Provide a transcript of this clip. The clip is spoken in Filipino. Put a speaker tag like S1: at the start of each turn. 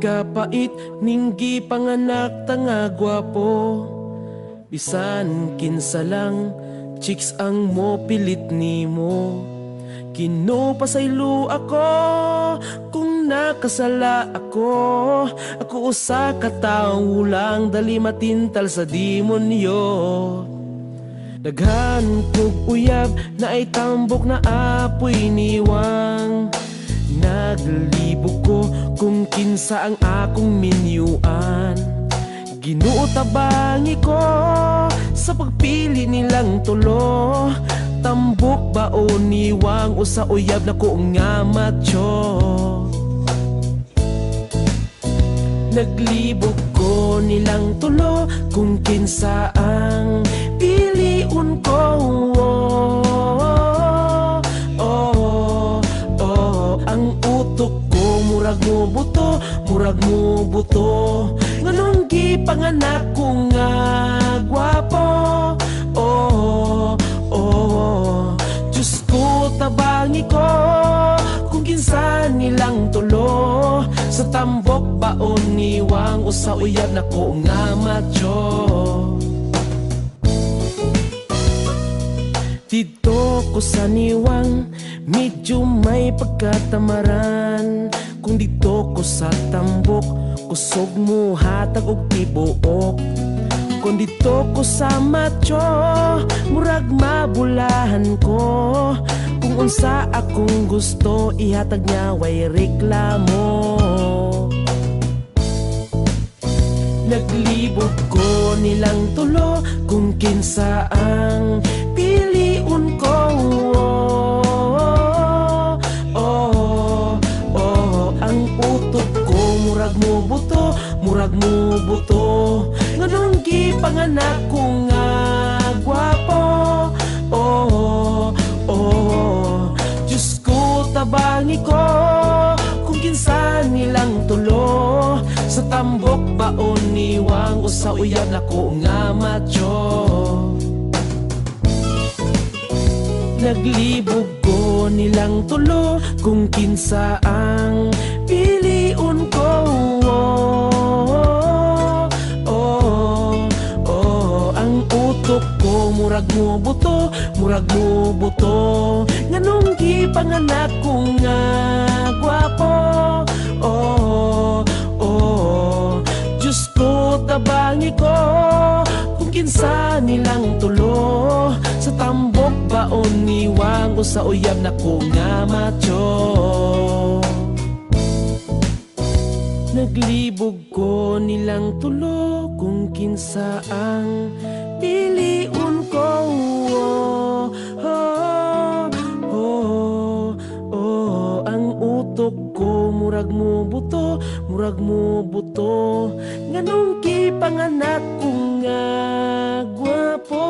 S1: kapait ninggi panganak tanga gwapo. Bisan kinsa lang chicks ang mo pilit nimo. Kinopasaylo ako kung nakasala ako. Ako usa ka tawo lang dali matintal sa demonyo. Daghan kog uyab na ay tambok na apoy niwang. Naglibog ko kung kinsa ang akong minyuan. Ginuutabangi ko sa pagpili nilang tulo. Tambok ba o niwang o sa uyab na ko nga macho. Naglibog ko nilang tulo kung kinsa ang piliun ko. Ang utok ko murag mo buto, murag mo buto. Nganong gipanganak ko nga gwapo. Diyos ko tabangi ko kung kinsa nilang tulo. Sa tambok baon niwang o sa uyab na ko nga macho. Dito ko sa niwang medyo may pagkatamaran. Kung dito ko sa tambok kusog mo hatag og tibuok. Kung dito ko sa macho murag mabulahan ko. Kung unsa akong gusto ihatag niya way reklamo. Naglibog ko nilang tulo kung kinsa ang piliun ko. Ang utok ko murag mo buto, murag mo buto. Nganong gipanganak ko nga gwapo. Diyos ko tabangi ko kung kinsa nilang tulo. Sa tambok baon niwang o sa uyab na ko nga macho. Naglibog ko nilang tulo kung kinsa ang piliun ko. Ang utok ko murag mo buto, murag mo buto. Nganong gipanganak ko nga gwapo. Diyos ko tabangi ko kung kinsa nilang tulo. Sa tambok baon niwang o sa uyab na ko nga macho. Naglibog ko nilang tulo kung kinsa ang piliun ko. Ang utok ko murag mo buto, murag mo buto. Nganong gipanganak ko nga gwapo.